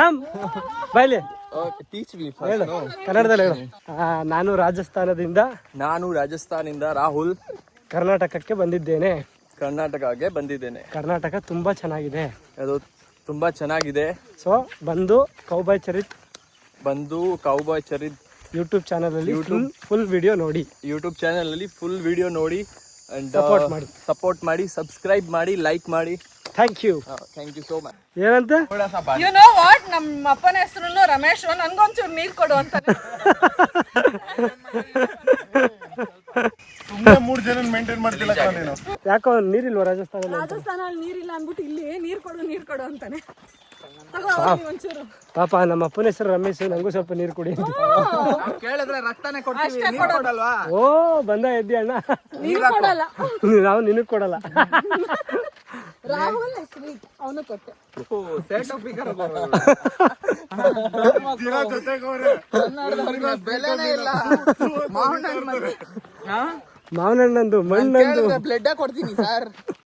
Come ಬೈಲಿ teach me ಹೇಳು ಕನ್ನಡದಲ್ಲಿ ಹೇಳು. ನಾನು ರಾಜಸ್ಥಾನದಿಂದ ರಾಹುಲ್ ಕರ್ನಾಟಕಕ್ಕೆ ಬಂದಿದ್ದೇನೆ. ಕರ್ನಾಟಕಕ್ಕೆ ಬಂದಿದ್ದೇನೆ. ಕರ್ನಾಟಕ ತುಂಬಾ ಚೆನ್ನಾಗಿದೆ. ಅದು ತುಂಬಾ ಚೆನ್ನಾಗಿದೆ. ಸೊ ಬಂದು ಕೌಬಾಯ್ ಚರಿತ್ ಯೂಟ್ಯೂಬ್ ಚಾನಲ್ ಅಲ್ಲಿ ಫುಲ್ ವಿಡಿಯೋ ನೋಡಿ. ಫುಲ್ ವಿಡಿಯೋ ನೋಡಿ ಅಂಡ್ ಸಪೋರ್ಟ್ ಮಾಡಿ ಸಬ್ಸ್ಕ್ರೈಬ್ ಮಾಡಿ ಲೈಕ್ ಮಾಡಿ. Thank you so much. ಏನಂತ ಯು ನೋ ವಾಟ್, ನಮ್ಮ ಅಪ್ಪನ ಹೆಸರು ರಮೇಶ್, ನನ್ಗೊಂಚೂರು ನೀರ್ ಕೊಡು ಅಂತ. ತುಂಬಾ 3 ಜನ ಮೇಂಟೈನ್ ಮಾಡ್ತಿಲ್ಲ ನೀನು. ಯಾಕೋ ನೀರಿಲ್ವಾ ರಾಜಸ್ಥಾನದಲ್ಲಿ? ರಾಜಸ್ಥಾನದಲ್ಲಿ ನೀರಿಲ್ಲ ಅಂದ್ಬಿಟ್ಟು ಇಲ್ಲಿ ನೀರ್ ಕೊಡು ಅಂತಾನೆ. ಪಾಪ ನಮ್ಮ ಅಪ್ಪನ ಹೆಸರು ರಮೇಶ್, ನಂಗೂ ಸ್ವಲ್ಪ ನೀರು ಕುಡಿ ಅಂತ ಕೇಳಿದ್ರೆ ರಕ್ತನೇ ಕೊಡ್ತೀವಿ, ನೀರು ಕೊಡಲ್ವಾ? ಓ ಬಂದ ಎದ್ದಿ ಅಣ್ಣ, ನೀರು ಕೊಡಲ್ಲ. ನಾವು ನಿನಗ್ ಕೊಡಲ್ಲ. ರಾಹುಲ್ ಅವನು ಕೊಟ್ಟೆ. ಬೆಲೆನೇ ಇಲ್ಲ. ಮಾವನಣ್ಣಂದು ಮಣ್ಣಂದು ಬ್ಲಡ್ ಕೊಡ್ತೀನಿ ಸರ್.